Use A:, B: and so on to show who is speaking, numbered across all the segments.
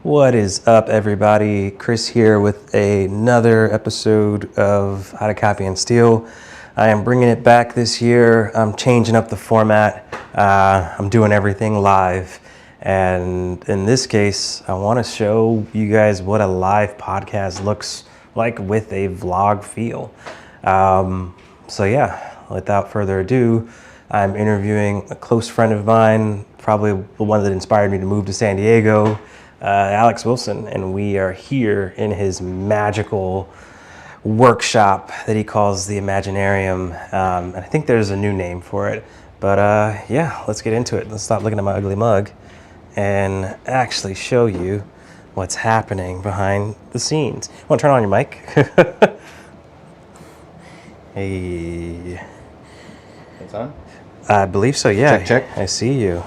A: What is up, everybody? Chris here with another episode of How to Copy and Steal. I am bringing it back this year. I'm changing up the format. I'm doing everything live. And in this case, I want to show you guys what a live podcast looks like with a vlog feel. So yeah, without further ado, I'm interviewing a close friend of mine, probably the one that inspired me to move to San Diego, Alex Wilson, and we are here in his magical workshop that he calls the Imaginarium. And I think there's a new name for it, but yeah, let's get into it. Let's stop looking at my ugly mug and actually show you what's happening behind the scenes. Want to turn on your mic? Hey.
B: It's on?
A: I believe so, yeah.
B: Check.
A: I see you.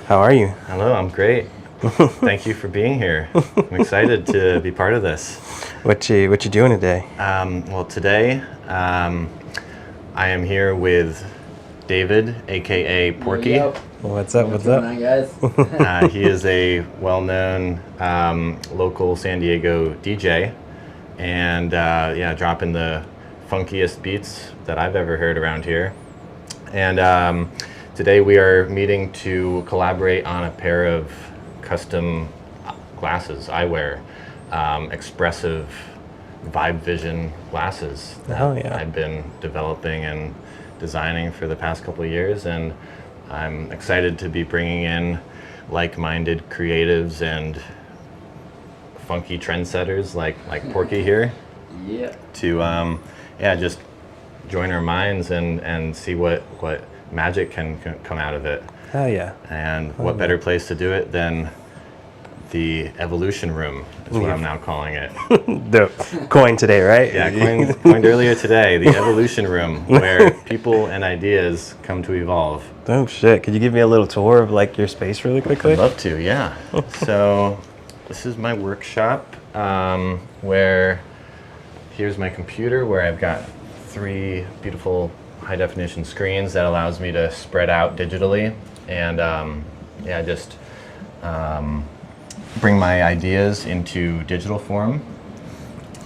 A: How are you?
B: Hello, I'm great. Thank you for being here. I'm excited to be part of this.
A: What you doing today?
B: Well, today I am here with David, aka Porky.
C: Yep.
A: What's up?
C: What's going on, guys?
B: He is a well-known local San Diego DJ, and yeah, dropping the funkiest beats that I've ever heard around here. And today we are meeting to collaborate on a pair of custom glasses, eyewear, expressive vibe vision glasses that I've been developing and designing for the past couple of years, and I'm excited to be bringing in like-minded creatives and funky trendsetters like Porky here.
C: Yeah.
B: To yeah, just join our minds and see what magic can come out of it.
A: Oh yeah.
B: And what better place to do it than the evolution room is what I'm now calling it.
A: The coin today, right?
B: Yeah, coined earlier today, the evolution room, where people and ideas come to evolve.
A: Oh shit, could you give me a little tour of like your space really quickly?
B: I'd love to, yeah. So this is my workshop, where here's my computer, where I've got 3 beautiful high definition screens that allows me to spread out digitally and yeah, just bring my ideas into digital form.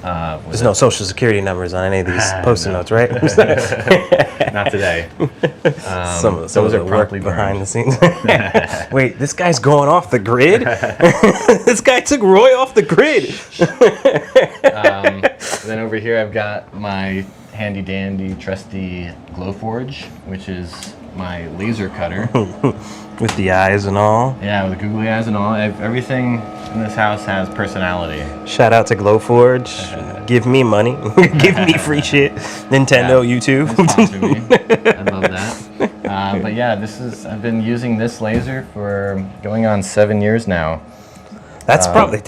A: There's no social security numbers on any of these post-it notes, right?
B: Not today.
A: Some of
B: those are
A: the work
B: promptly
A: behind
B: burned.
A: the scenes. Wait, this guy's going off the grid? This guy took Roy off the grid.
B: Then over here I've got my handy dandy trusty Glowforge, which is my laser cutter.
A: With the eyes and all.
B: Yeah, with the googly eyes and all. Everything in this house has personality.
A: Shout out to Glowforge. Give me money. Give me free shit. Nintendo,
B: Yeah,
A: YouTube.
B: sponsor me. I love that. But yeah, I've been using this laser for going on 7 years now.
A: That's probably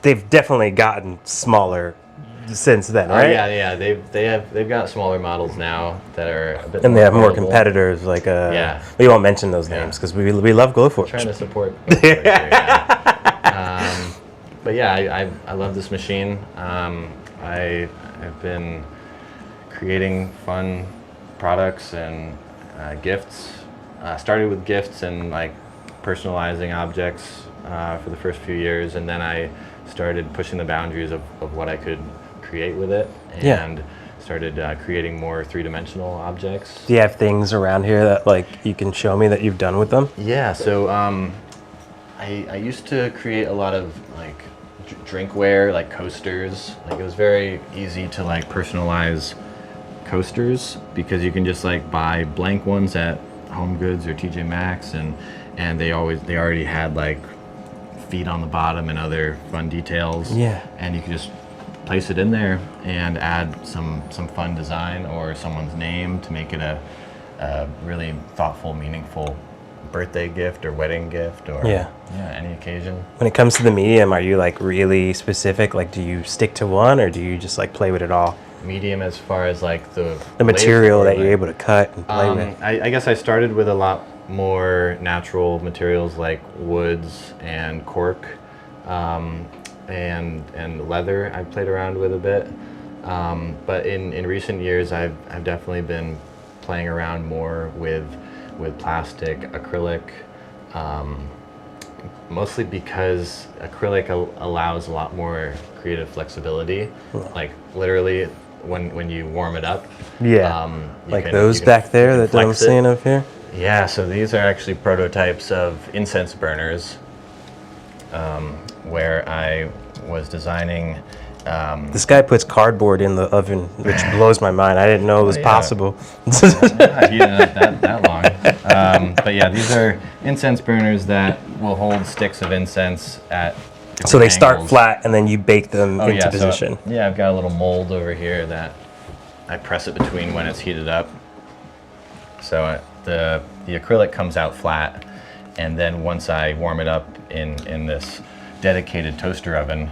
A: they've definitely gotten smaller since then, right?
B: Yeah. They've got smaller models now that are a bit.
A: And they have more
B: affordable.
A: competitors. Like
B: Yeah.
A: we won't mention those names because we love Glowforge.
B: Trying to support. Both here, yeah. But yeah, I love this machine. I've been creating fun products and gifts. Started with gifts and like personalizing objects for the first few years, and then I started pushing the boundaries of what I could create with it, and started creating more 3-dimensional objects.
A: Do you have things around here that like you can show me that you've done with them?
B: Yeah, so I used to create a lot of like drinkware, like coasters. Like it was very easy to like personalize coasters because you can just like buy blank ones at Home Goods or TJ Maxx, and they already had like feet on the bottom and other fun details.
A: Yeah.
B: And you can just place it in there and add some fun design or someone's name to make it a really thoughtful, meaningful birthday gift or wedding gift or any occasion.
A: When it comes to the medium, are you like really specific? Like, do you stick to one or do you just like play with it all?
B: Medium as far as like the
A: material that you're able to cut and play with?
B: I guess I started with a lot more natural materials like woods and cork and leather I played around with a bit. But in recent years I've definitely been playing around more with plastic, acrylic, mostly because acrylic allows a lot more creative flexibility. Like literally, when you warm it up.
A: Yeah.
B: You
A: Like
B: can-
A: those
B: you can-
A: back
B: you
A: there
B: can
A: that I'm
B: flex it.
A: seeing up here.
B: Yeah, so these are actually prototypes of incense burners, where I was designing.
A: This guy puts cardboard in the oven, which blows my mind. I didn't know it was
B: yeah.
A: possible.
B: Not heating it up that long. But yeah, these are incense burners that will hold sticks of incense at different
A: So they start
B: angles.
A: flat and then you bake them into
B: so,
A: position.
B: yeah, I've got a little mold over here that I press it between when it's heated up. So the acrylic comes out flat, and then once I warm it up in this dedicated toaster oven.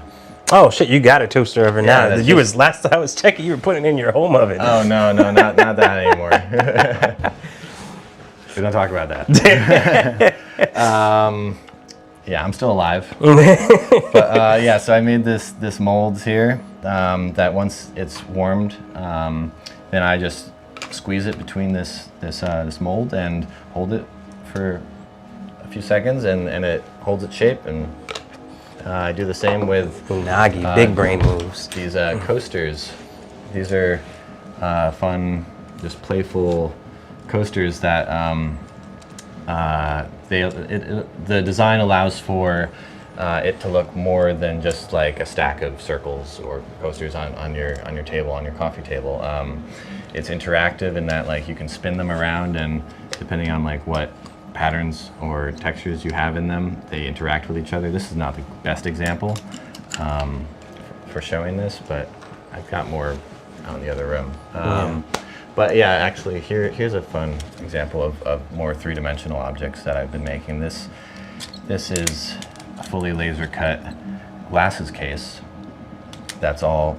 A: Oh shit, you got a toaster oven now.
B: that's
A: You
B: just-
A: was last time I was checking, you were putting it in your home oven.
B: Oh no, not that anymore. We don't talk about that. Yeah, I'm still alive. But yeah, so I made this molds here that once it's warmed, then I just squeeze it between this mold and hold it for a few seconds, and it holds its shape. And I do the same with
A: Unagi, big brain moves.
B: these coasters. These are fun, just playful coasters that the design allows for it to look more than just like a stack of circles or coasters on your table, on your coffee table. It's interactive in that like you can spin them around, and depending on like what patterns or textures you have in them, they interact with each other. This is not the best example for showing this, but I've got more out in the other room. But yeah, actually, here's a fun example of more three-dimensional objects that I've been making. This is a fully laser cut glasses case that's all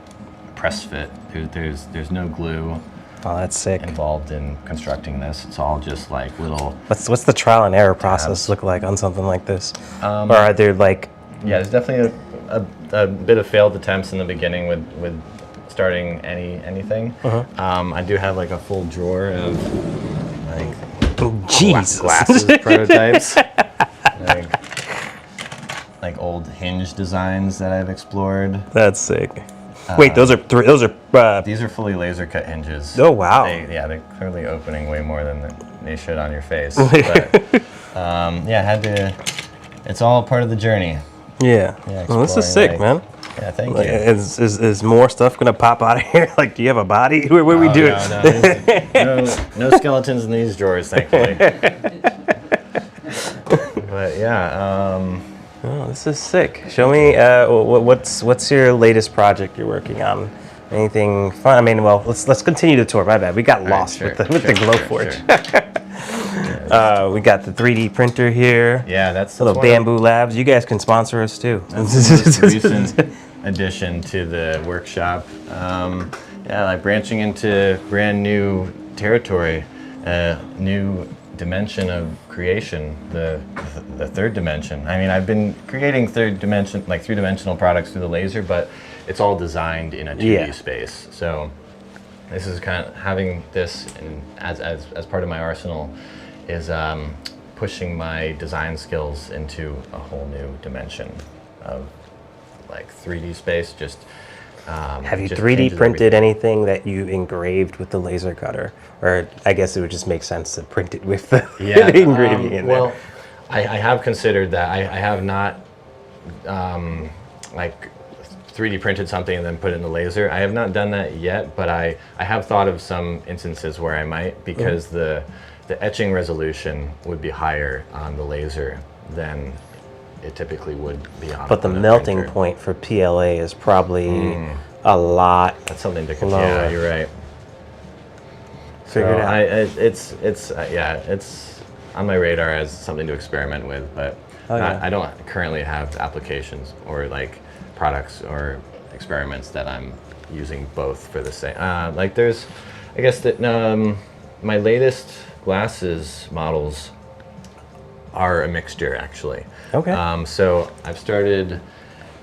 B: press fit. There's no glue
A: Oh, that's sick.
B: involved in constructing this. It's all just like little.
A: What's the trial and error process look like on something like this? Or are there like...
B: Yeah, there's definitely a bit of failed attempts in the beginning with starting anything. I do have like a full drawer of like
A: Jesus.
B: glasses prototypes, like old hinge designs that I've explored.
A: That's sick. Wait, those are
B: These are fully laser cut hinges.
A: Oh, wow.
B: They're clearly opening way more than they should on your face. But yeah, had to. It's all part of the journey.
A: Yeah. Well, this is sick,
B: exploring,
A: man.
B: Yeah, thank
A: Like,
B: you.
A: is more stuff gonna pop out of here? Like, do you have a body? What are we doing?
B: No skeletons in these drawers, thankfully. But yeah,
A: Oh, this is sick. Show me what's your latest project you're working on? Anything fun? I mean, well, let's continue the tour. My bad, we got lost
B: sure,
A: with the Glowforge. We got the 3D printer here.
B: Yeah, that's
A: Little
B: one of-
A: Bamboo Labs. You guys can sponsor us too.
B: That's the most recent addition to the workshop. Yeah, like branching into brand new territory, new dimension of creation, the third dimension. I mean, I've been creating three-dimensional products through the laser, but it's all designed in a 2D space. So this is kind of having this as part of my arsenal is pushing my design skills into a whole new dimension of like 3D space. Just
A: Have you
B: just
A: 3D
B: changes
A: printed
B: everything.
A: anything that you engraved with the laser cutter? Or I guess it would just make sense to print it with the, the engraving in there.
B: Well, I have considered that. I have not like 3D printed something and then put it in the laser. I have not done that yet, but I have thought of some instances where I might, because the etching resolution would be higher on the laser than it typically would be on.
A: But the
B: on a
A: melting
B: printer.
A: point for PLA is probably a lot.
B: That's something to
A: lower.
B: Yeah, you're right.
A: Figure it out.
B: It's on my radar as something to experiment with, but I don't currently have applications or like products or experiments that I'm using both for the same. Like there's, I guess that my latest glasses models are a mixture actually.
A: Okay.
B: So I've started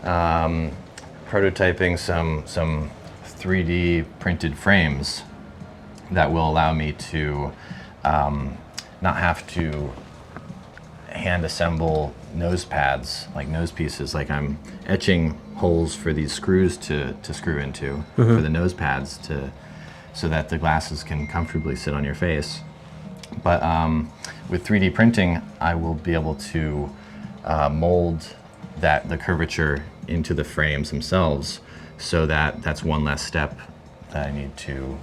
B: prototyping some 3D printed frames that will allow me to not have to hand assemble nose pads, like nose pieces. Like I'm etching holes for these screws to screw into for the nose pads so that the glasses can comfortably sit on your face. But with 3D printing, I will be able to mold the curvature into the frames themselves, so that that's one less step that I need to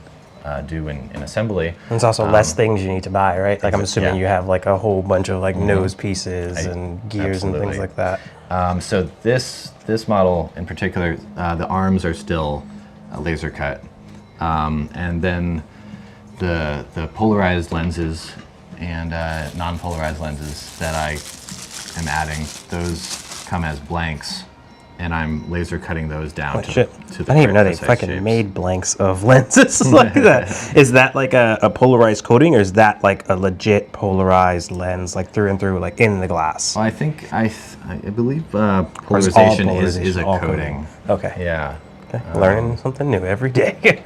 B: do in assembly.
A: There's also less things you need to buy, right? Like I'm assuming
B: yeah.
A: you have like a whole bunch of like nose pieces and gears and things like that.
B: So this model in particular, the arms are still laser cut, and then the polarized lenses and non-polarized lenses that I am adding, those come as blanks, and I'm laser cutting those down to the
A: I didn't even know they
B: precise
A: fucking
B: shapes.
A: made blanks of lenses like that. Is that like a polarized coating, or is that like a legit polarized lens, like through and through, like in the glass?
B: Well, I think I believe polarization is a
A: all
B: coating.
A: Okay.
B: Yeah.
A: Okay. Learning something new every day.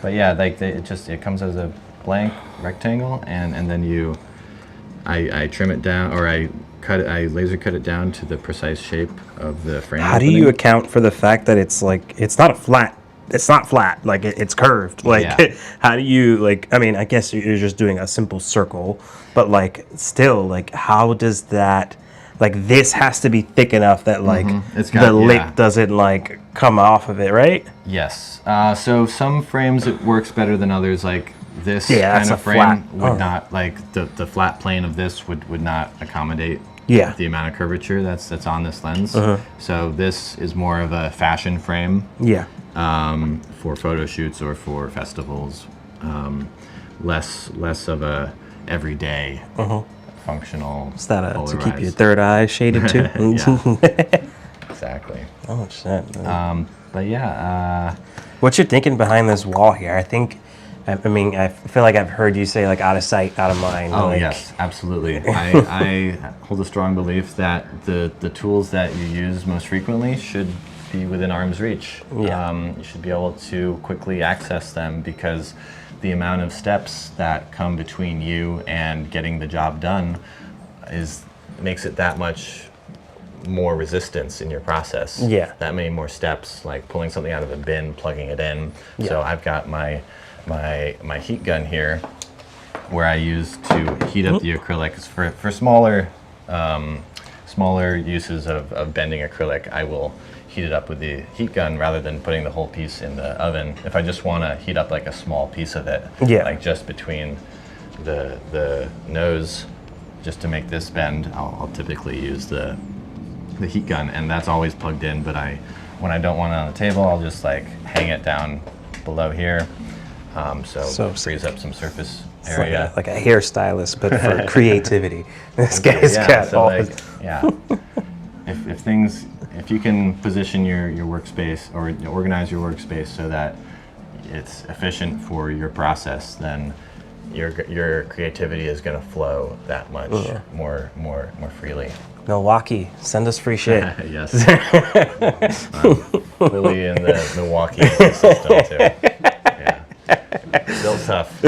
B: But yeah, like it comes as a blank rectangle, and then I trim it down, or I laser cut it down to the precise shape of the frame.
A: How do you account for the fact that it's like it's not flat, like it's curved? Like
B: Yeah.
A: how do you, like, I mean, I guess you're just doing a simple circle, but like still, like how does that, like this has to be thick enough that like the lip doesn't like come off of it, right?
B: Yes. So some frames it works better than others. Like this kind of frame
A: flat,
B: would not, like the flat plane of this would not accommodate the amount of curvature that's on this lens. So this is more of a fashion frame.
A: Yeah.
B: For photo shoots or for festivals. Less of a everyday functional.
A: Is that to keep
B: polarized.
A: your third eye shaded too?
B: Exactly.
A: Oh shit.
B: But yeah.
A: What you're thinking behind this wall here? I mean, I feel like I've heard you say like out of sight, out of mind.
B: Oh
A: like,
B: yes, absolutely. I hold a strong belief that the tools that you use most frequently should be within arm's reach.
A: Yeah.
B: You should be able to quickly access them, because the amount of steps that come between you and getting the job done makes it that much more resistance in your process.
A: Yeah.
B: That many more steps, like pulling something out of a bin, plugging it in.
A: Yeah.
B: So I've got my heat gun here, where I use to heat up the acrylic. For smaller uses of bending acrylic, I will heat it up with the heat gun rather than putting the whole piece in the oven. If I just want to heat up like a small piece of it, like just between the nose, just to make this bend, I'll typically use the heat gun, and that's always plugged in. But when I don't want it on the table, I'll just like hang it down below here. So it frees up some surface area.
A: like a hairstylist, but for creativity. This guy's got all
B: like, if you can position your workspace or organize your workspace so that it's efficient for your process, then your creativity is going to flow that much more freely.
A: Milwaukee, send us free shit.
B: Yes. Lily in the Milwaukee system too. Still tough.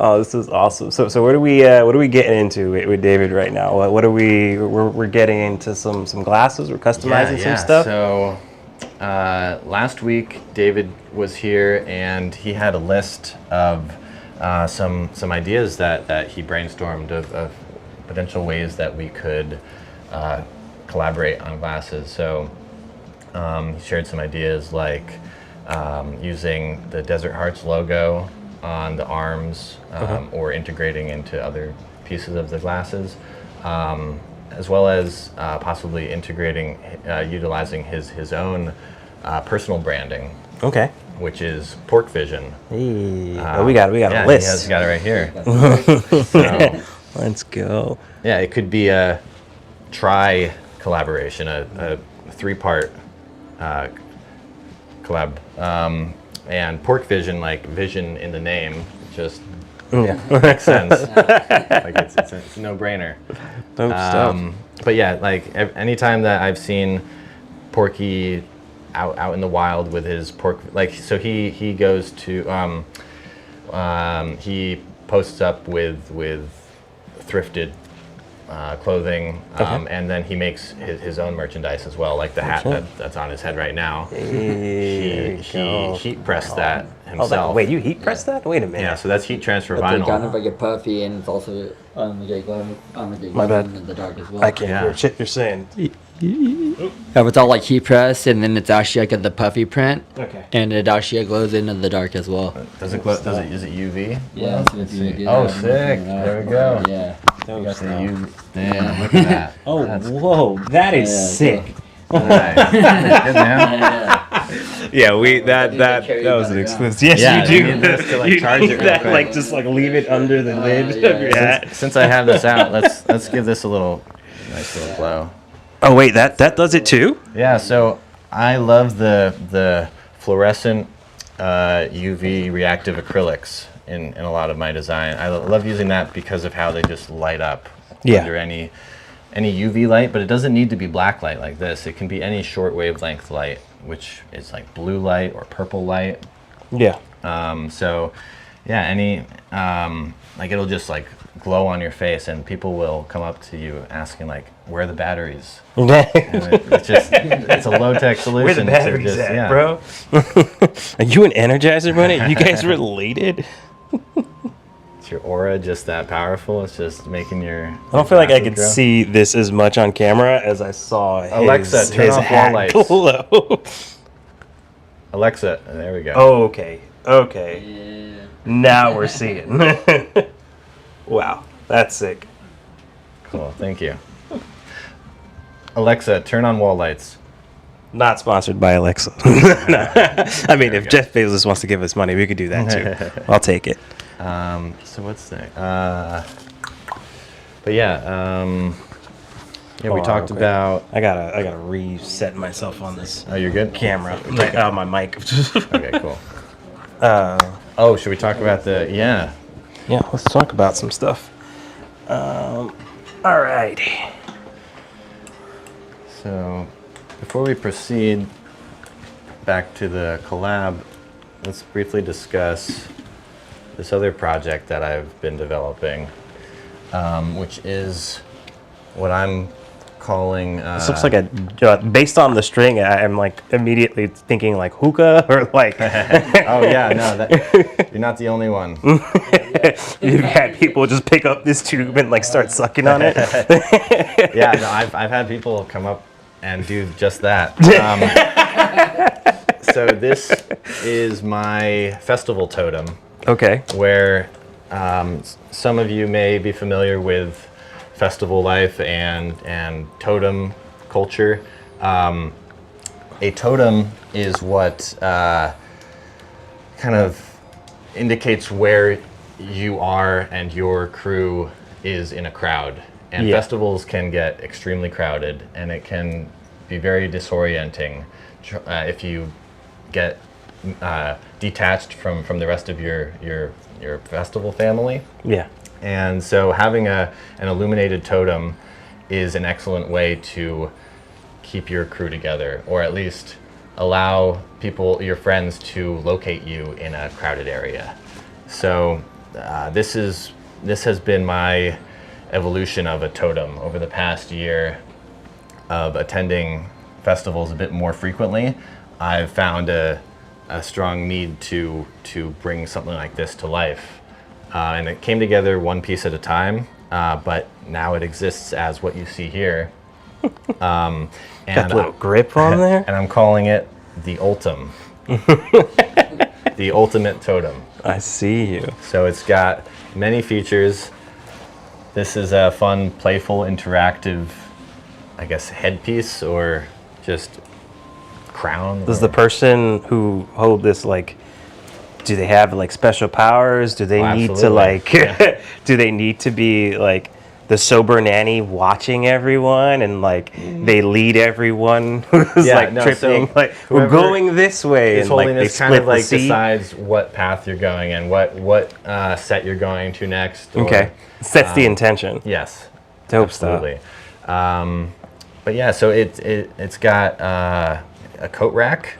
A: Oh, this is awesome. So what are we getting into with David right now? What are we're getting into some glasses. We're customizing some stuff.
B: So last week David was here and he had a list of some ideas that he brainstormed of potential ways that we could collaborate on glasses. So he shared some ideas like using the Desert Hearts logo on the arms, or integrating into other pieces of the glasses, as well as possibly integrating, utilizing his own personal branding.
A: Okay.
B: Which is Pork Vision.
A: Hey. We got a list.
B: He got it right here. So,
A: let's go.
B: Yeah, it could be a collaboration, a 3-part collab. And Pork Vision, like vision in the name, just makes sense. Like it's a no-brainer.
A: Dope stuff.
B: But yeah, like anytime that I've seen Porky out in the wild with his pork, like, so he goes to he posts up with thrifted clothing, and then he makes his own merchandise as well, like the hat that's on his head right now. He heat pressed that himself.
A: Wait, you heat press that? Wait a minute.
B: Yeah, so that's heat transfer
C: It's
B: vinyl.
C: kind of like a puffy, and it's also
A: My bad.
C: in the dark as well.
A: I can't hear shit you're saying.
C: Yeah, it's all like heat pressed, and then it's actually like the puffy print.
A: Okay.
C: And it actually glows in the dark as well.
B: Does it glow? Is it UV?
C: Yeah. So if you get
B: Oh,
C: that,
B: sick. There we go.
C: Yeah.
B: You got the UV. Damn, look at that.
A: Oh, whoa, that is
C: Yeah,
A: sick.
B: Nice. Good, man.
A: Yeah, that
C: carry
A: was
C: that
A: an
C: around.
A: exclusive. Yes,
B: Yeah,
A: you
B: you
A: do.
B: need this to, like,
A: You
B: charge
A: need
B: it real
A: that,
B: quick.
A: like just like leave it under the lid
C: yeah.
A: of your hat.
B: Since I have this out, let's give this a nice little glow.
A: Oh wait, that does it too?
B: Yeah, so I love the fluorescent UV reactive acrylics in a lot of my design. I love using that because of how they just light up under any UV light, but it doesn't need to be black light like this. It can be any short wavelength light, which is like blue light or purple light.
A: Yeah.
B: So yeah, any like it'll just like glow on your face, and people will come up to you asking like, where are the batteries? And it's a low-tech solution.
A: Where the batteries
B: to just,
A: at, bro? Are you an Energizer Bunny? You guys related?
B: Is your aura just that powerful? It's just making your.
A: I don't feel like I could see this as much on camera as I saw
B: Alexa, turn
A: his
B: off
A: hat
B: wall lights.
A: glow.
B: Alexa, there we go.
A: Oh, okay.
C: Yeah.
A: Now we're seeing. Wow, that's sick.
B: Cool, thank you. Alexa, turn on wall lights.
A: Not sponsored by Alexa. No. I mean, if Jeff Bezos wants to give us money, we could do that too. I'll take it.
B: So what's next? But yeah, we
A: Hold on
B: talked
A: real quick.
B: about.
A: I gotta reset myself on this
B: Oh, you're good.
A: camera. Like, my mic.
B: Okay, cool. Oh, should we talk about the? Yeah.
A: Yeah, let's talk about some stuff. All right.
B: So, before we proceed back to the collab, let's briefly discuss this other project that I've been developing, which is what I'm calling.
A: This looks like based on the string, I'm like immediately thinking like hookah or like.
B: Oh yeah, no, you're not the only one.
A: You've had people just pick up this tube and like start sucking on it.
B: Yeah, no, I've had people come up and do just that. So this is my festival totem.
A: Okay.
B: Where some of you may be familiar with festival life and totem culture. A totem is what kind of indicates where you are and your crew is in a crowd. And festivals can get extremely crowded, and it can be very disorienting if you get detached from the rest of your festival family.
A: Yeah.
B: And so having an illuminated totem is an excellent way to keep your crew together, or at least allow people, your friends, to locate you in a crowded area. So this has been my evolution of a totem over the past year of attending festivals a bit more frequently. I've found a strong need to bring something like this to life. And it came together one piece at a time, but now it exists as what you see here.
A: Got a little grip on there.
B: And I'm calling it the Ultim. The ultimate totem.
A: I see you.
B: So it's got many features. This is a fun, playful, interactive, I guess, headpiece or just crown.
A: Does the person who hold this like, do they have like special powers? Do they need to like, do they need to be like the sober nanny watching everyone and like they lead everyone who's tripping,
B: so
A: like we're going this way, and like they
B: kind
A: split
B: of like
A: the seat.
B: decides what path you're going and what set you're going to next. Or,
A: Okay, sets the intention.
B: Yes,
A: Dope
B: absolutely. But yeah, so it's got a coat rack,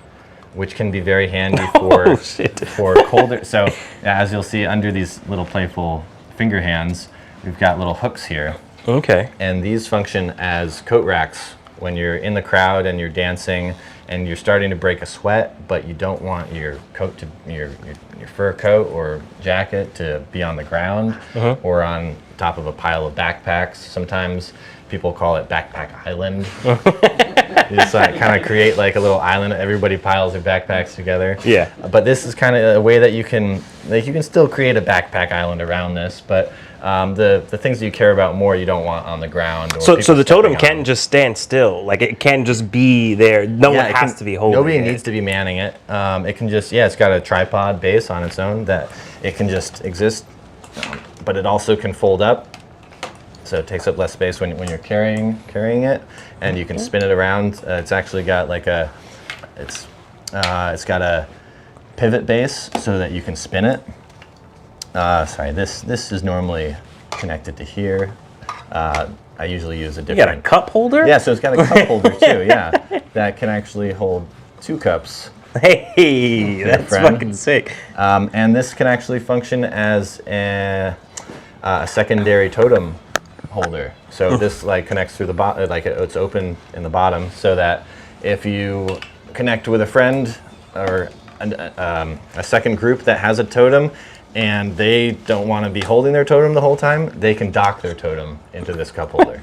B: which can be very handy for for colder. So as you'll see under these little playful finger hands, we've got little hooks here.
A: Okay.
B: And these function as coat racks when you're in the crowd and you're dancing and you're starting to break a sweat, but you don't want your coat to your fur coat or jacket to be on the ground or on top of a pile of backpacks. Sometimes people call it backpack island. You just kind of create like a little island. Everybody piles their backpacks together.
A: Yeah.
B: But this is kind of a way that you can still create a backpack island around this, but the things that you care about more you don't want on the ground. Or
A: So
B: people
A: the totem
B: stepping on.
A: can't just stand still. Like it can't just be there. No one
B: it
A: has
B: can-
A: to be holding
B: Nobody
A: it.
B: needs to be manning it. It can just, it's got a tripod base on its own that it can just exist, but it also can fold up. So it takes up less space when you're carrying it, and you can spin it around. It's actually got like it's got a pivot base so that you can spin it. Sorry, this is normally connected to here. I usually use a different.
A: You got a cup holder?
B: Yeah, so it's got a cup holder too. Yeah, that can actually hold 2 cups.
A: Hey, that's
B: friend.
A: fucking sick.
B: And this can actually function as a secondary totem holder. So this like connects through the bottom, like it's open in the bottom, so that if you connect with a friend or a second group that has a totem and they don't want to be holding their totem the whole time, they can dock their totem into this cup holder.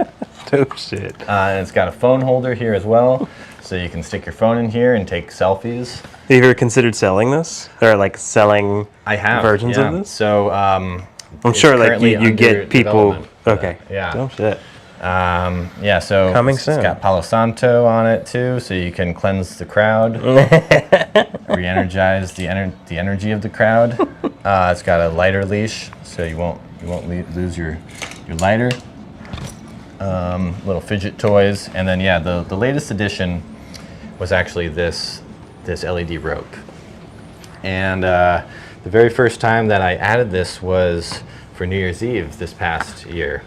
A: Oh shit.
B: And it's got a phone holder here as well, so you can stick your phone in here and take selfies.
A: Have you ever considered selling this? Or like selling
B: I have
A: versions
B: yeah.
A: of this?
B: So
A: I'm
B: it's
A: sure like
B: currently
A: you
B: under
A: get people.
B: development for
A: Okay.
B: that. Yeah.
A: Oh shit.
B: Yeah, so
A: Coming
B: it's
A: soon.
B: got Palo Santo on it too, so you can cleanse the crowd, re-energize the energy of the crowd. It's got a lighter leash, so you won't lose your lighter. Little fidget toys, and then yeah, the latest addition was actually this LED rope. And the very first time that I added this was for New Year's Eve this past year.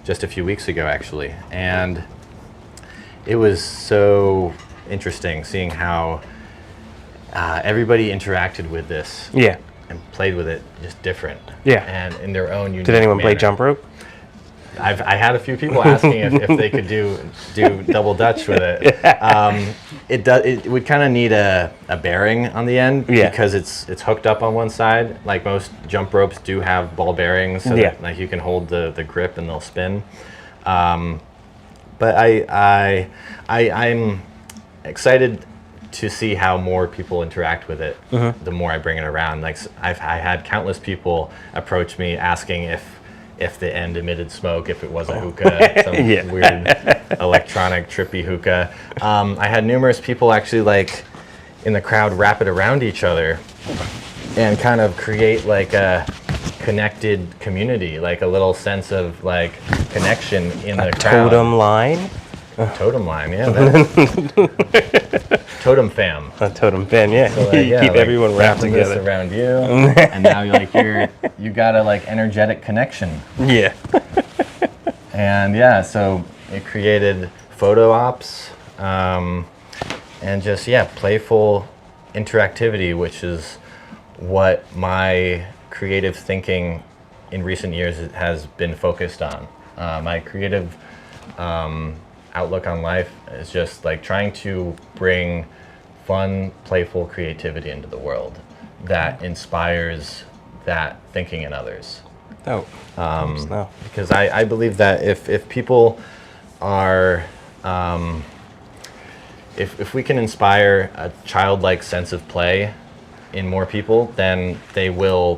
B: Just a few weeks ago actually, and it was so interesting seeing how everybody interacted with this
A: Yeah.
B: and played with it just different,
A: Yeah.
B: and in their own unique
A: Did anyone play
B: manner.
A: jump rope?
B: I had a few people asking if they could do double dutch with it. It would kind of need a bearing on the end,
A: Yeah.
B: because it's hooked up on one side. Like most jump ropes do have ball bearings, so
A: Yeah.
B: that like you can hold the grip and they'll spin. But I'm excited to see how more people interact with it. The more I bring it around, like I had countless people approach me asking if the end emitted smoke, if it was a hookah, some
A: Yeah.
B: weird electronic trippy hookah. I had numerous people actually like in the crowd wrap it around each other and kind of create like a connected community, like a little sense of like connection in the crowd.
A: Totem line?
B: Totem line, yeah. Totem fam.
A: A totem fan, yeah.
B: So,
A: You
B: yeah,
A: keep
B: like,
A: everyone wrapped
B: wrapping this
A: together.
B: around you, and now you got a like energetic connection.
A: Yeah.
B: And yeah, so it created photo ops, and just playful interactivity, which is what my creative thinking in recent years has been focused on. My creative outlook on life is just like trying to bring fun, playful creativity into the world that inspires that thinking in others.
A: Oh. No.
B: Because I believe that if people are, if we can inspire a childlike sense of play in more people, then the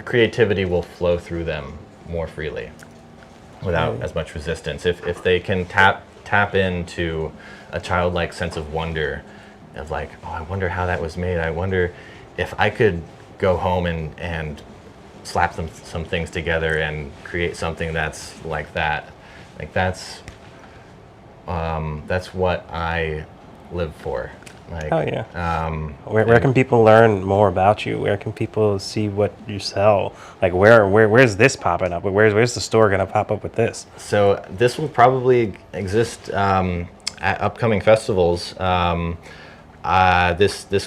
B: creativity will flow through them more freely without as much resistance. If they can tap into a childlike sense of wonder, of like, oh, I wonder how that was made. I wonder if I could go home and slap some things together and create something that's like that. Like that's what I live for. Like,
A: Oh yeah. Where can people learn more about you? Where can people see what you sell? Like where's this popping up? Where's the store gonna pop up with this?
B: So this will probably exist at upcoming festivals. This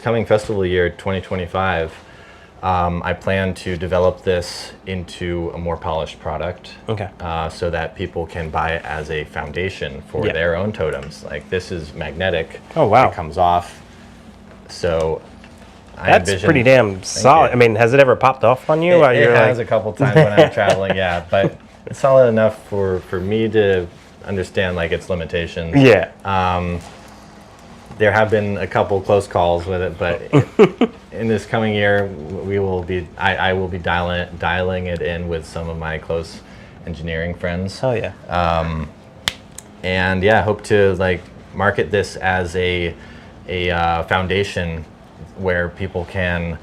B: coming festival year, 2025, I plan to develop this into a more polished product.
A: Okay.
B: So that people can buy it as a foundation for
A: Yeah.
B: their own totems. Like this is magnetic.
A: Oh, wow.
B: It comes off. So I
A: That's
B: envision,
A: pretty damn solid.
B: you.
A: I mean, has it ever popped off on you? While
B: It
A: you're
B: has
A: like,
B: a couple times when I'm traveling, yeah, but it's solid enough for me to understand like its limitations.
A: yeah.
B: There have been a couple close calls with it, but in this coming year, I will be dialing it in with some of my close engineering friends.
A: Hell yeah.
B: And yeah, hope to like market this as a foundation where people can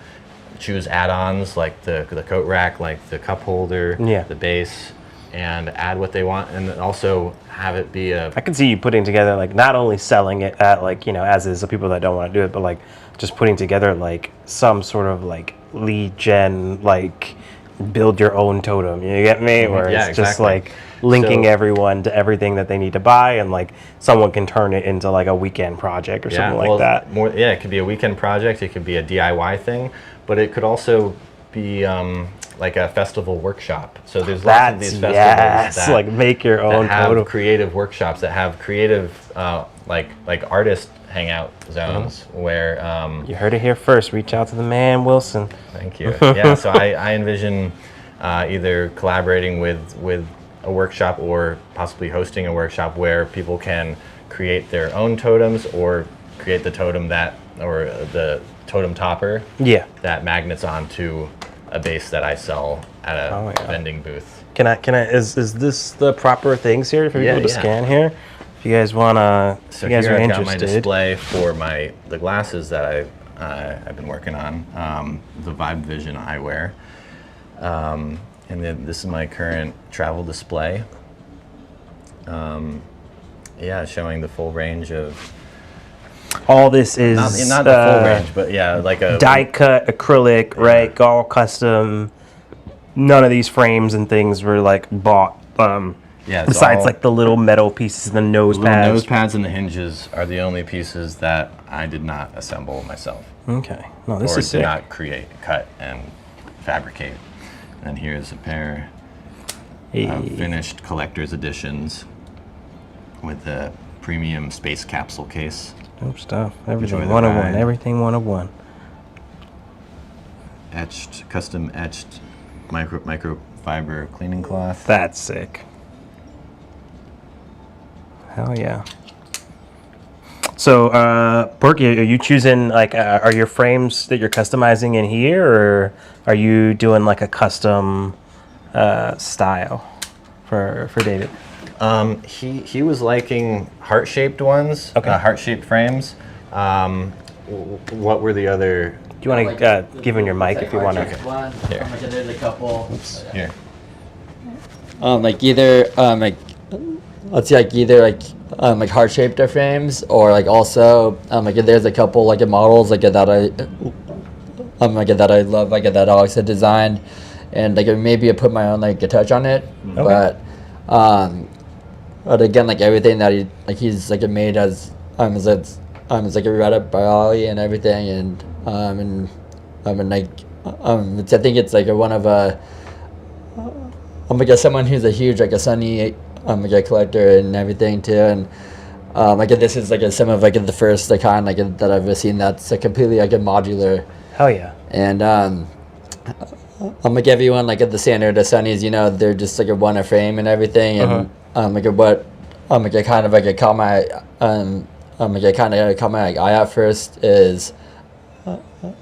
B: choose add-ons like the coat rack, like the cup holder,
A: Yeah.
B: the base, and add what they want, and also have it be a
A: I could see you putting together, like, not only selling it at, like, you know, as is the people that don't want to do it, but like just putting together like some sort of like lead gen, like build your own totem. You get me? Where
B: Yeah,
A: it's just
B: exactly.
A: like linking
B: So-
A: everyone to everything that they need to buy, and like someone can turn it into like a weekend project or something like that.
B: It could be a weekend project. It could be a DIY thing, but it could also be like a festival workshop. So there's lots of
A: That's
B: these festivals
A: yes,
B: that,
A: like make your
B: that
A: own
B: have
A: totem.
B: creative workshops, that have creative like artist hangout zones where
A: You heard it here first. Reach out to the man Wilson.
B: thank you. Yeah, so I envision either collaborating with a workshop or possibly hosting a workshop where people can create their own totems or create the totem or the totem topper
A: Yeah.
B: that magnets onto a base that I sell at a
A: Oh, yeah.
B: vending booth.
A: Can I? Is this the proper things here for
B: Yeah,
A: people to
B: yeah.
A: scan here? If you guys wanna,
B: So
A: if you guys
B: here
A: are
B: I've got my
A: interested.
B: display for the glasses that I've been working on, the Vibe Vision eyewear, and then this is my current travel display. Yeah, showing the full range of
A: All this is
B: not the full range, but yeah, like a
A: die cut acrylic, right? All custom. None of these frames and things were like bought.
B: Yeah, it's
A: Besides
B: all-
A: like the little metal pieces, the nose
B: little
A: pads.
B: nose pads and the hinges are the only pieces that I did not assemble myself,
A: Okay. No, this
B: or
A: is
B: did
A: sick.
B: not create, cut, and fabricate. And here's a pair of finished collector's editions with the premium space capsule case.
A: Dope stuff.
B: Enjoy
A: Everything
B: the
A: 101.
B: ride.
A: Everything 101.
B: Custom etched microfiber cleaning cloth.
A: That's sick. Hell yeah. So, Berkey, are you choosing like, are your frames that you're customizing in here, or are you doing like a custom style for David?
B: He was liking heart-shaped ones,
A: Okay.
B: heart-shaped frames. What were the other?
A: Do you want to give him your mic if you want to?
B: Here.
C: There's a couple.
B: Here.
C: Like either like let's see, like either like heart shaped frames, or like also like there's a couple like models like that I love, like that Alex had designed, and like maybe I put my own like a touch on it, but again, like everything that he's like made as it's like read up by Ollie and everything, and like I think it's like one of I'm like someone who's a huge like a Sunny like a collector and everything too, and like this is like some of like the first like kind like that I've seen that's like completely like a modular,
A: Hell yeah.
C: and I'm like everyone like at the standard the Sunnies, you know, they're just like a one a frame and everything, and like what like I kind of like I caught my like I kind of caught my eye at first is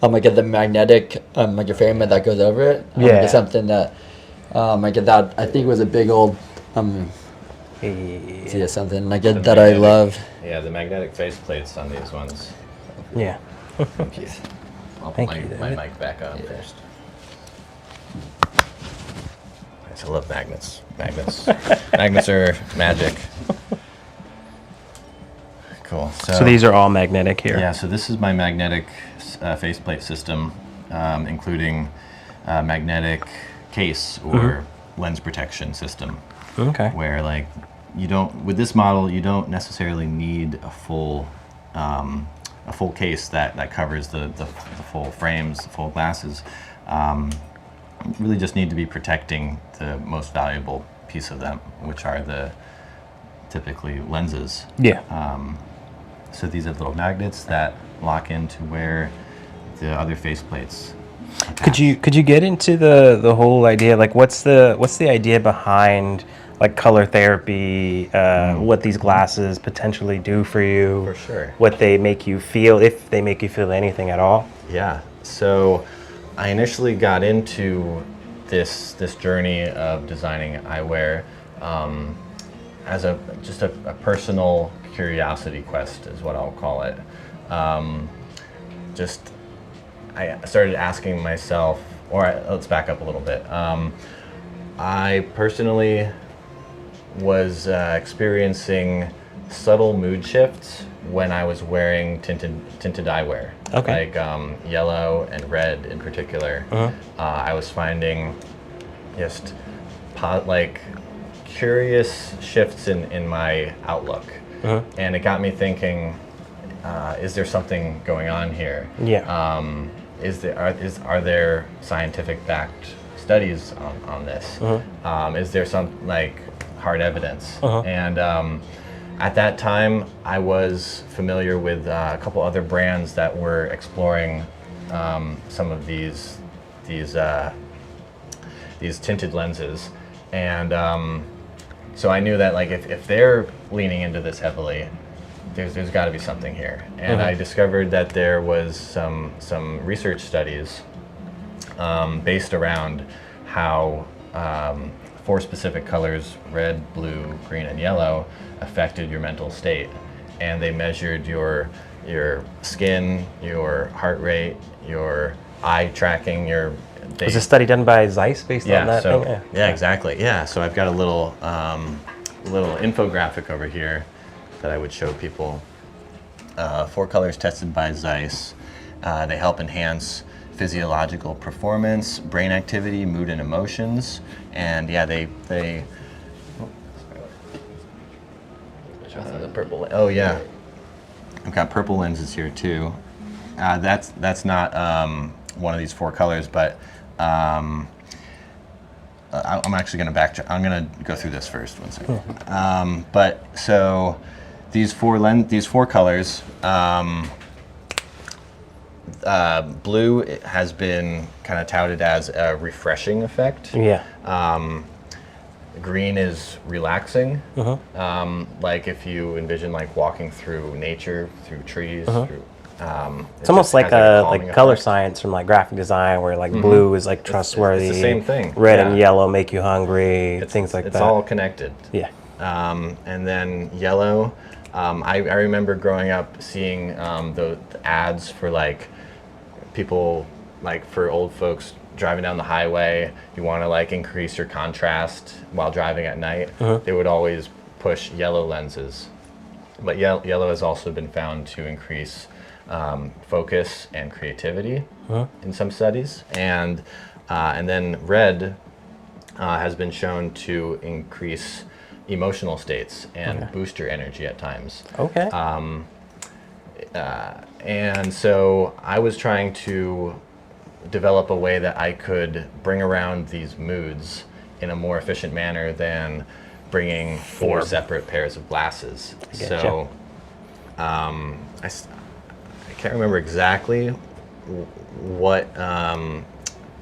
C: like the magnetic like a frame that goes over it.
A: Yeah.
C: Like something that like that I think was a big old yeah, something like it that I
B: magnetic-
C: love.
B: Yeah, the magnetic face plates on these ones.
A: Yeah.
B: I'll put
A: Thank
B: my,
A: you,
B: my
A: David.
B: mic back on first. I love magnets. Magnets are magic. Cool.
A: So these are all magnetic here.
B: Yeah, so this is my magnetic faceplate system, including magnetic case or lens protection system.
A: Okay.
B: Where like with this model you don't necessarily need a full case that covers the full frames, the full glasses, really just need to be protecting the most valuable piece of them, which are the typically lenses.
A: Yeah.
B: So these are little magnets that lock into where the other faceplates.
A: Could you get into the whole idea, like what's the idea behind like color therapy, what these glasses potentially do for you?
B: For sure.
A: What they make you feel, if they make you feel anything at all?
B: Yeah. So I initially got into this journey of designing eyewear as just a personal curiosity quest is what I'll call it. I started asking myself, let's back up a little bit. I personally was experiencing subtle mood shifts when I was wearing tinted eyewear,
A: Okay.
B: like yellow and red in particular. I was finding just like curious shifts in my outlook, and it got me thinking: is there something going on here?
A: Yeah.
B: Are there scientific backed studies on this? Is there some like hard evidence? And at that time, I was familiar with a couple other brands that were exploring some of these tinted lenses, and so I knew that like if they're leaning into this heavily, there's got to be something here. And I discovered that there was some research studies based around how 4 specific colors, red, blue, green, and yellow, affected your mental state. And they measured your skin, your heart rate, your eye tracking,
A: Was a study done by Zeiss based on that
B: so,
A: thing?
B: Yeah, exactly. Yeah, so I've got a little infographic over here that I would show people. 4 colors tested by Zeiss. They help enhance physiological performance, brain activity, mood, and emotions. And yeah, they the purple. Oh yeah, I've got purple lenses here too. That's not one of these 4 colors, but I'm actually going to backtrack. I'm going to go through this first. One second. But so these 4 colors. Blue has been kind of touted as a refreshing effect.
A: Yeah.
B: Green is relaxing. Like if you envision like walking through nature, through trees.
A: It's almost like a color science from like graphic design, where like blue is like trustworthy.
B: It's the same thing.
A: Red and yellow make you hungry. Things like that.
B: It's all connected.
A: Yeah.
B: And then yellow. I remember growing up seeing the ads for like people, like for old folks driving down the highway. You want to like increase your contrast while driving at night. They would always push yellow lenses. But yellow has also been found to increase focus and creativity in some studies. And then red has been shown to increase emotional states and boost your energy at times.
A: Okay.
B: And so I was trying to develop a way that I could bring around these moods in a more efficient manner than bringing 4 separate pairs of glasses. So I can't remember exactly what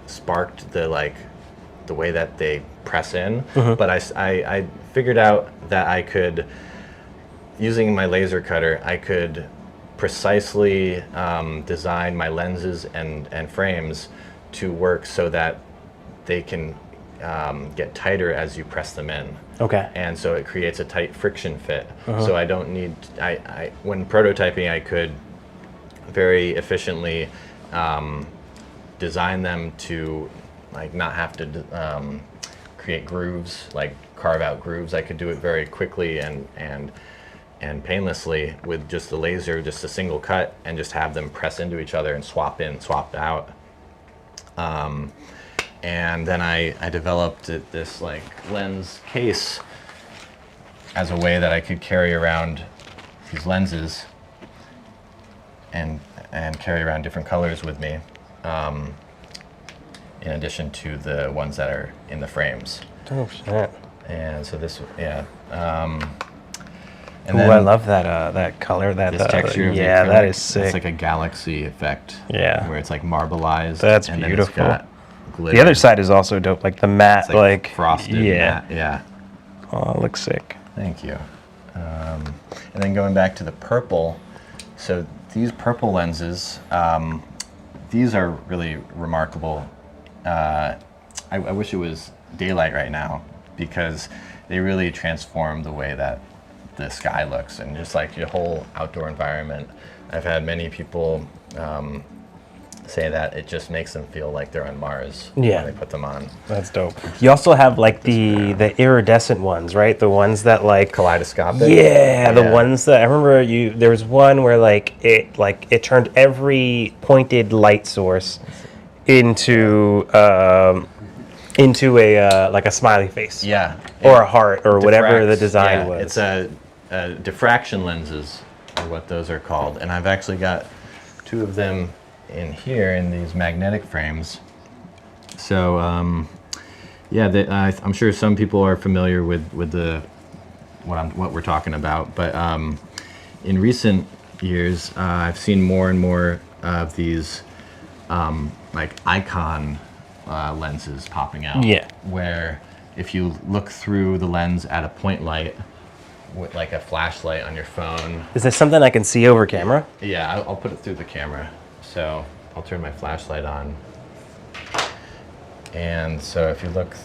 B: sparked the way that they press in, but I figured out that I could, using my laser cutter, I could precisely design my lenses and frames to work so that they can get tighter as you press them in.
A: Okay.
B: And so it creates a tight friction fit. So I don't need, when prototyping, I could very efficiently design them to like not have to create grooves, like carve out grooves. I could do it very quickly and painlessly with just the laser, just a single cut, and just have them press into each other and swap in, swap out. And then I developed this like lens case as a way that I could carry around these lenses and carry around different colors with me. in addition to the ones that are in the frames.
A: Oh shit.
B: And so this, yeah.
A: And I love that color, that
B: this texture of the
A: yeah,
B: acrylic,
A: that is sick.
B: It's like a galaxy effect.
A: Yeah.
B: Where it's like marbleized.
A: That's
B: and
A: beautiful.
B: Then it's got glitter.
A: The other side is also dope, like the matte,
B: It's like frosted.
A: yeah.
B: Matte. Yeah.
A: Oh, it looks sick.
B: Thank you. And then going back to the purple, so these purple lenses, these are really remarkable. I wish it was daylight right now because they really transform the way that the sky looks and just like your whole outdoor environment. I've had many people say that it just makes them feel like they're on Mars when they put them on.
A: That's dope. You also have like the iridescent ones, right? The ones that like
B: Kaleidoscopic.
A: Yeah, the ones that I remember there was one where it turned every pointed light source into a like a smiley face.
B: Yeah.
A: Or a heart or whatever the
B: Diffracts,
A: design was.
B: It's diffraction lenses are what those are called. And I've actually got 2 of them in here in these magnetic frames. So I'm sure some people are familiar with what we're talking about, but in recent years I've seen more and more of these like icon lenses popping out.
A: Yeah.
B: Where if you look through the lens at a point light with like a flashlight on your phone.
A: Is this something I can see over camera?
B: Yeah, I'll put it through the camera. So I'll turn my flashlight on. And so if you look,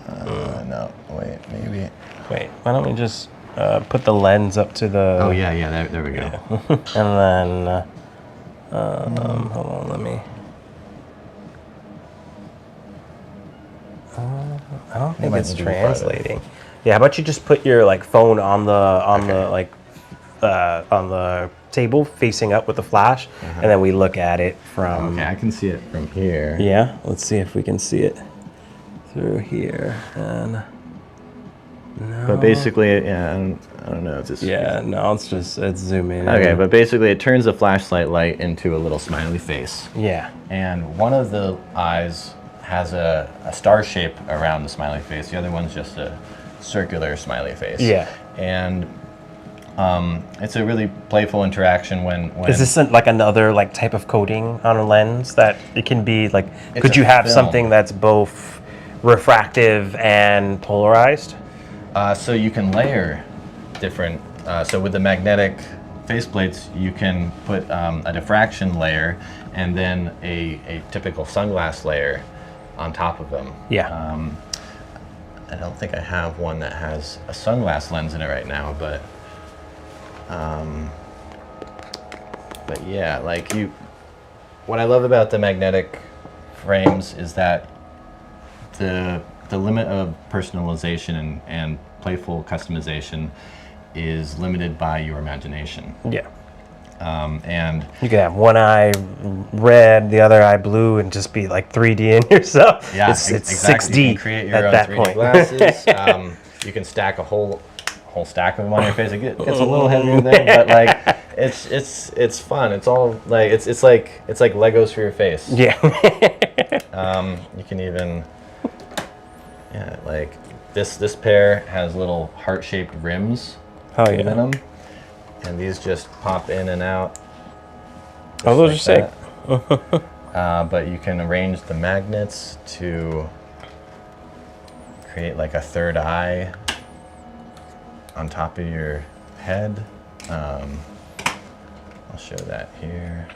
B: no, wait, maybe.
A: Wait, why don't we just put the lens up to the...
B: Oh yeah, there we go.
A: And then, hold on, let me... I don't think it's translating. Yeah, how about you just put your like phone on the table facing up with the flash, and then we look at it from...
B: Okay, I can see it from here.
A: Yeah, let's see if we can see it through here. And no.
B: But basically, yeah, I don't know. It's just,
A: Yeah, no, it's zooming.
B: Okay, but basically it turns the flashlight light into a little smiley face.
A: Yeah.
B: And one of the eyes has a star shape around the smiley face. The other one's just a circular smiley face.
A: Yeah.
B: And it's a really playful interaction when
A: Is this like another like type of coating on a lens that it can be like? Could
B: a
A: you have
B: film.
A: something that's both refractive and polarized?
B: So you can layer different. So with the magnetic faceplates, you can put a diffraction layer and then a typical sunglass layer on top of them.
A: Yeah.
B: I don't think I have one that has a sunglass lens in it right now, but yeah, like what I love about the magnetic frames is that the limit of personalization and playful customization is limited by your imagination.
A: Yeah.
B: And
A: You could have one eye red, the other eye blue, and just be like 3D in yourself.
B: yeah,
A: it's
B: exactly.
A: 6D
B: You can create your
A: at
B: own
A: that
B: 3D
A: point.
B: glasses. You can stack a whole stack of them on your face. It gets a little heavier there, but like it's fun. It's all like it's like Legos for your face.
A: Yeah.
B: You can even like this pair has little heart-shaped rims
A: Oh
B: in
A: yeah.
B: them, and these just pop in and out.
A: Oh, those are sick.
B: But you can arrange the magnets to create like a third eye on top of your head. I'll show that here.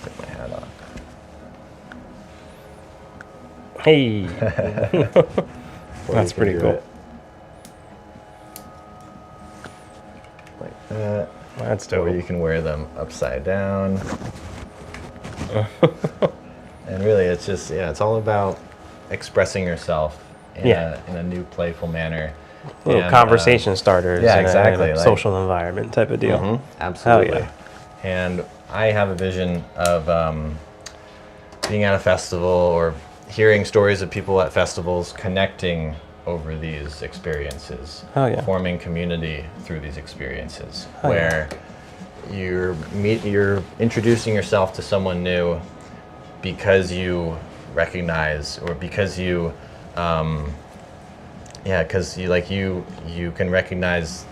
B: Put my hat on.
A: Hey. That's pretty
B: do
A: cool.
B: it like that.
A: That's
B: Or
A: dope.
B: you can wear them upside down. And really, it's just, it's all about expressing yourself in a new playful manner.
A: Little
B: And,
A: conversation starters.
B: yeah,
A: in
B: exactly,
A: a
B: like-
A: social environment type of deal.
B: Absolutely.
A: Hell
B: And I have a vision of being at a festival or hearing stories of people at festivals connecting over these experiences,
A: Hell yeah.
B: forming community through these experiences,
A: Hell
B: where you're introducing yourself to someone new because you recognize, or because you because you can recognize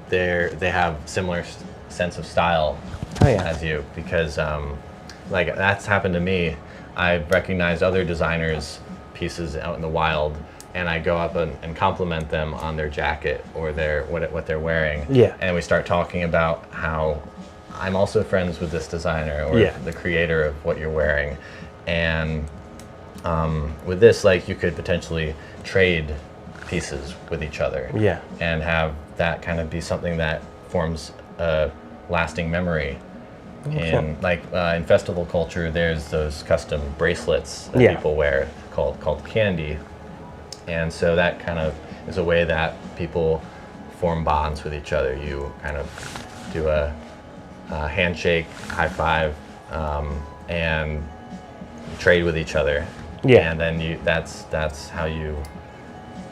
B: they have similar sense of style as you, because like that's happened to me. I've recognized other designers' pieces out in the wild, and I go up and compliment them on their jacket or what they're wearing.
A: Yeah.
B: And we start talking about how I'm also friends with this designer or the creator of what you're wearing. And with this, like, you could potentially trade pieces with each other.
A: Yeah.
B: And have that kind of be something that forms a lasting memory. In in festival culture, there's those custom bracelets that people wear called candy. And so that kind of is a way that people form bonds with each other. You kind of do a handshake, high five, and trade with each other.
A: Yeah.
B: And then that's how you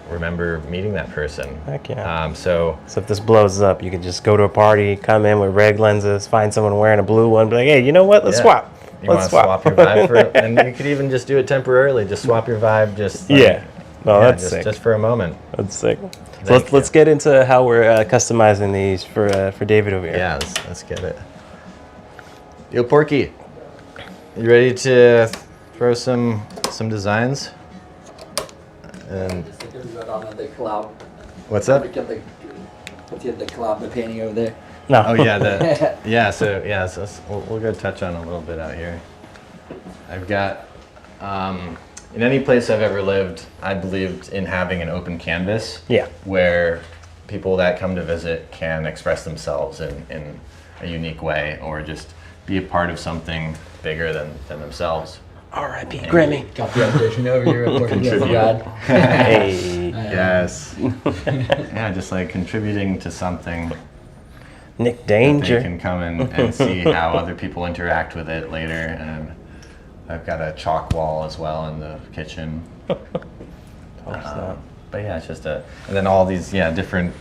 B: remember meeting that person.
A: Heck yeah.
B: So
A: if this blows up, you can just go to a party, come in with reg lenses, find someone wearing a blue one, be like, hey, you know what? Let's swap.
B: You want to swap your vibe for it, and you could even just do it temporarily. Just swap your vibe, just
A: that's sick.
B: Just for a moment.
A: That's sick. So let's get into how we're customizing these for David over here.
B: Yeah, let's get it. Yo, Porky, you ready to throw some designs? And
C: the collab.
B: What's up?
C: Let's get the collab, the painting over there.
A: No.
B: Oh yeah, so we'll go touch on a little bit out here. I've got in any place I've ever lived, I believed in having an open canvas.
A: Yeah.
B: Where people that come to visit can express themselves in a unique way, or just be a part of something bigger than themselves.
A: R.I.P. Grammy.
C: Got the audition over here.
A: Hey.
B: Yes. Yeah, just like contributing to something.
A: Nick Danger.
B: They can come and see how other people interact with it later. And I've got a chalk wall as well in the kitchen. But yeah, it's just and then all these different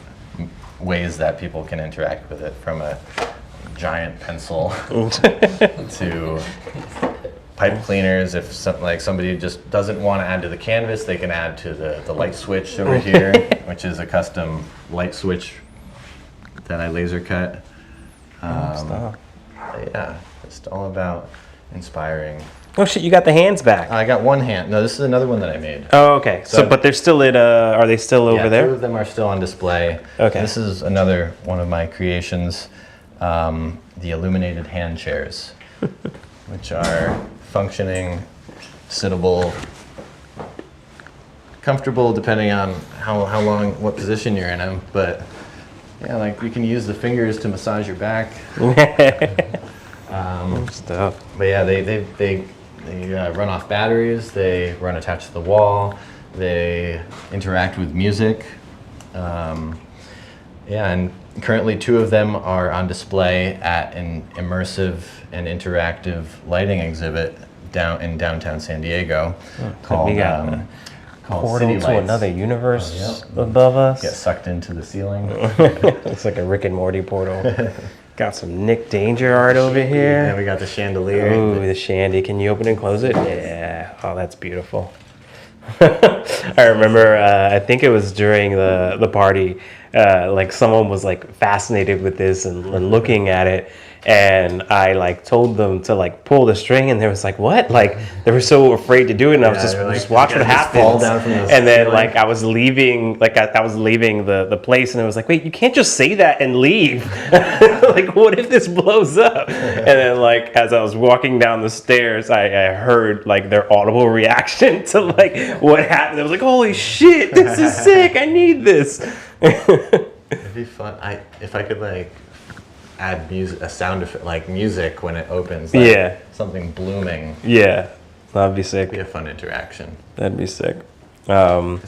B: ways that people can interact with it, from a giant pencil to pipe cleaners. If somebody just doesn't want to add to the canvas, they can add to the light switch over here, which is a custom light switch that I laser cut. Yeah, just all about inspiring.
A: Oh shit! You got the hands back.
B: I got one hand. No, this is another one that I made.
A: Oh, okay. So but they're still at. Are they still over there?
B: 2 of them are still on display.
A: Okay.
B: This is another one of my creations, the illuminated hand chairs, which are functioning, sittable, comfortable depending on how long, what position you're in them. But yeah, like you can use the fingers to massage your back.
A: Stuff.
B: But yeah, they run off batteries. They run attached to the wall. They interact with music. And currently 2 of them are on display at an immersive and interactive lighting exhibit in downtown San Diego, called
A: portal
B: City
A: to
B: Lights.
A: another universe above us.
B: Get sucked into the ceiling.
A: It's like a Rick and Morty portal. Got some Nick Danger art over here.
B: And we got the chandelier.
A: Ooh, the shandy. Can you open and close it? Yeah. Oh, that's beautiful. I remember, I think it was during the party, like someone was like fascinated with this and looking at it. And I like told them to like pull the string, and they was like, "What?" Like they were so afraid to do it, and I was just watch what happens.
B: Fall down from the
A: and then
B: ceiling.
A: like I was leaving, the place, and it was like, "Wait, you can't just say that and leave." Like, what if this blows up? And then like as I was walking down the stairs, I heard like their audible reaction to like what happened. I was like, "Holy shit, this is sick! I need this."
B: It'd be fun. If I could like add music, a sound effect, like music when it opens. Like something blooming.
A: Yeah, that'd be sick.
B: It'd be a fun interaction.
A: That'd be sick.
B: Yeah,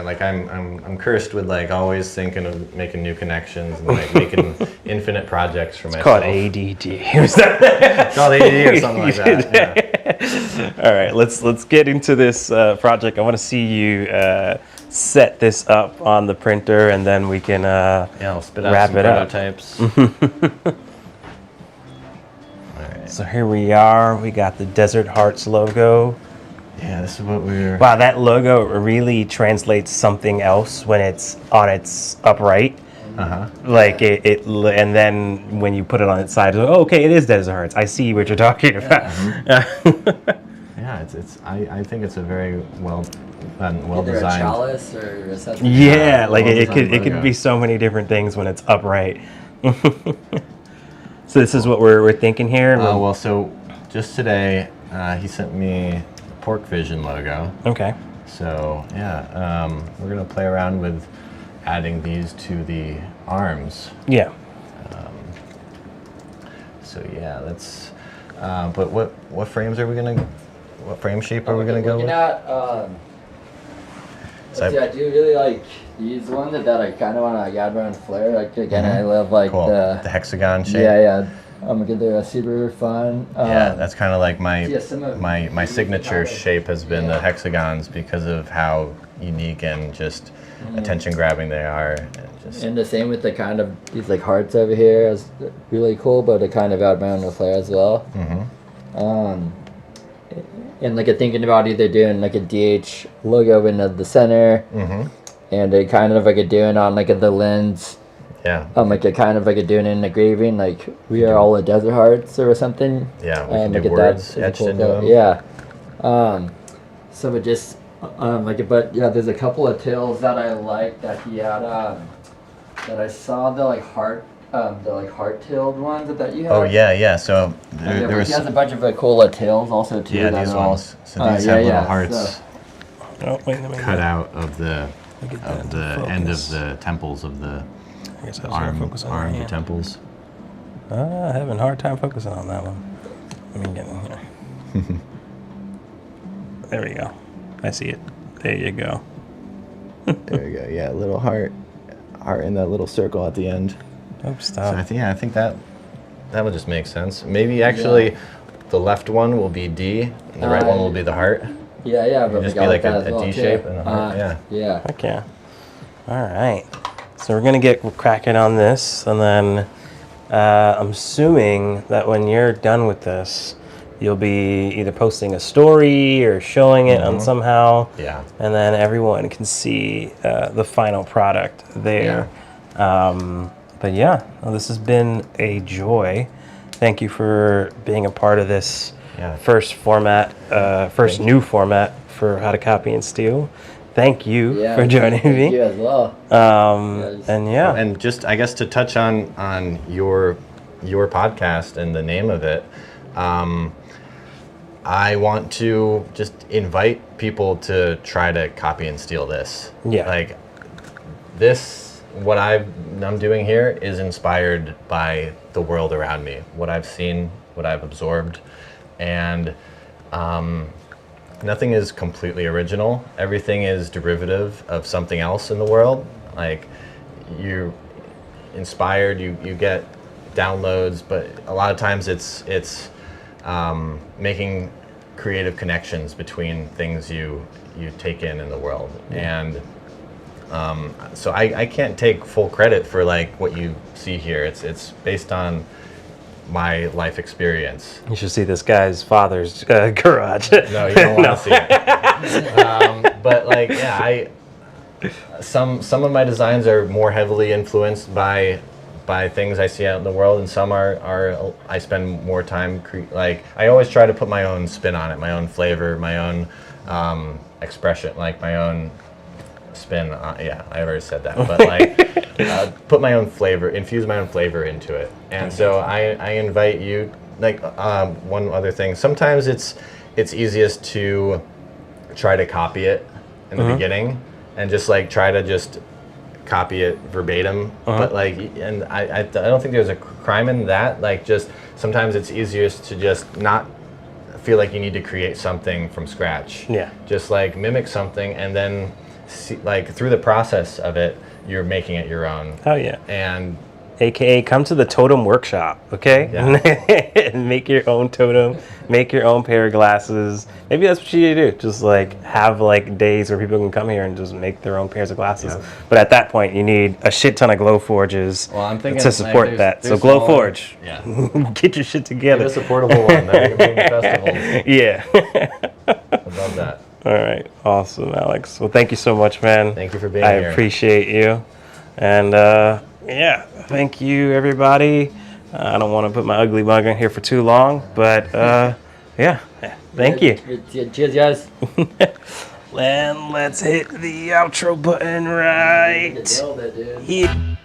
B: like I'm cursed with like always thinking of making new connections and like making infinite projects for myself.
A: Called ADD. It's
B: called ADD or something like that. Yeah.
A: All right, let's get into this project. I want to see you set this up on the printer, and then we can
B: I'll spit out
A: wrap
B: some
A: it up.
B: prototypes.
A: So here we are. We got the Desert Hearts logo.
B: Yeah, this is what we're...
A: Wow, that logo really translates something else when it's on its upright. Like and then when you put it on its side, oh, okay, it is Desert Hearts. I see what you're talking about.
B: Yeah, I think it's a very well
C: Either a
B: designed.
C: chalice or something.
A: Yeah, like it
B: well-designed
A: could
B: logo.
A: be so many different things when it's upright. So this is what we're thinking here.
B: Well, so just today, he sent me Pork Vision logo.
A: Okay.
B: So yeah, we're gonna play around with adding these to the arms.
A: Yeah.
B: So yeah, that's. But what frames are we gonna? What frame shape are we gonna go with?
C: So I do really like these ones that I kind of want to add around flair. Like again, I love like
B: Cool.
C: the
B: hexagon shape.
C: yeah. They're super fun.
B: Yeah, that's kind of like my
C: yeah, some of
B: my
C: these
B: signature
C: kind of-
B: shape has been the
C: yeah.
B: hexagons because of how unique and just attention grabbing they are. And just
C: And the same with the kind of these like hearts over here is really cool, but it kind of add around the flair as well. And like thinking about either doing like a DH logo in the center, and a kind of like a doing on like the lens.
B: yeah.
C: Like a kind of like a doing an engraving, like we are all the Desert Hearts or something.
B: Yeah, we can
C: like
B: do
C: that
B: words
C: is a
B: etched
C: cool
B: into
C: photo.
B: them.
C: Yeah. So it just but yeah, there's a couple of tails that I like that he had. That I saw the heart-tailed ones that you had.
B: Oh yeah. So there
C: But
B: was
C: he has a bunch of cool tails also too.
B: yeah
C: that
B: these
C: are all-
B: ones. So these have little
C: yeah,
B: hearts
C: so-
A: Oh wait, let me
B: cut out of the
A: get that into
B: end of
A: focus.
B: the temples of the
A: I guess I was gonna focus on
B: arms
A: that,
B: or
A: yeah.
B: temples.
A: Having a hard time focusing on that one. Let me get in here. There we go. I see it. There you go.
B: There you go. Yeah, little heart in that little circle at the end.
A: Oh,
B: So
A: stop.
B: I think that would just make sense. Maybe actually, the left one will be D, and the right one will be the heart.
C: Yeah, but
B: Just
C: we
B: be
C: got
B: like
C: that
B: a
C: as well,
B: D
C: too.
B: shape and a heart, yeah.
C: Yeah.
A: Heck yeah. All right. So we're gonna get cracking on this, and then I'm assuming that when you're done with this, you'll be either posting a story or showing it on somehow.
B: Yeah.
A: And then everyone can see the final product there. But yeah, well, this has been a joy. Thank you for being a part of this
B: Yeah.
A: first format, first new format for How to Copy and Steal. Thank you
C: Yeah.
A: for joining
C: thank
A: me.
C: you as well.
A: And yeah,
B: And just, I guess, to touch on your podcast and the name of it, I want to just invite people to try to copy and steal this.
A: Yeah.
B: Like this, what I'm doing here is inspired by the world around me, what I've seen, what I've absorbed, and nothing is completely original. Everything is derivative of something else in the world. Like you're inspired, you get downloads, but a lot of times it's making creative connections between things you take in the world. And so I can't take full credit for like what you see here. It's based on my life experience.
A: you should see this guy's father's garage.
B: No, you don't want to see it. But like, yeah, some of my designs are more heavily influenced by things I see out in the world, and some are I spend more time like I always try to put my own spin on it, my own flavor, my own expression, like my own spin. Yeah, I already said that, but like put my own flavor, infuse my own flavor into it. And so I invite you. Like one other thing, sometimes it's easiest to try to copy it in the beginning and just like try to just copy it verbatim. But like, and I don't think there's a crime in that. Like, just sometimes it's easiest to just not feel like you need to create something from scratch.
A: Yeah.
B: Just like mimic something, and then see, like through the process of it, you're making it your own.
A: Oh yeah.
B: And
A: AKA come to the totem workshop, okay?
B: Yeah.
A: Make your own totem, make your own pair of glasses. Maybe that's what you need to do. Just like have like days where people can come here and just make their own pairs of glasses.
B: Yeah.
A: But at that point, you need a shit ton of glow forges
B: Well, I'm thinking
A: to support
B: like,
A: that. So
B: there's
A: glow
B: smaller-
A: forge.
B: Yeah.
A: Get your shit
B: Get
A: together.
B: a supportable one that we can bring to festivals.
A: Yeah.
B: I love that.
A: All right. Awesome, Alex. Well, thank you so much, man.
B: Thank you for being
A: I
B: here.
A: appreciate you. And yeah, thank you, everybody. I don't want to put my ugly mug in here for too long, but yeah, thank you.
C: Cheers, guys.
A: And let's hit the outro button right
C: Nailed it, dude.
A: here.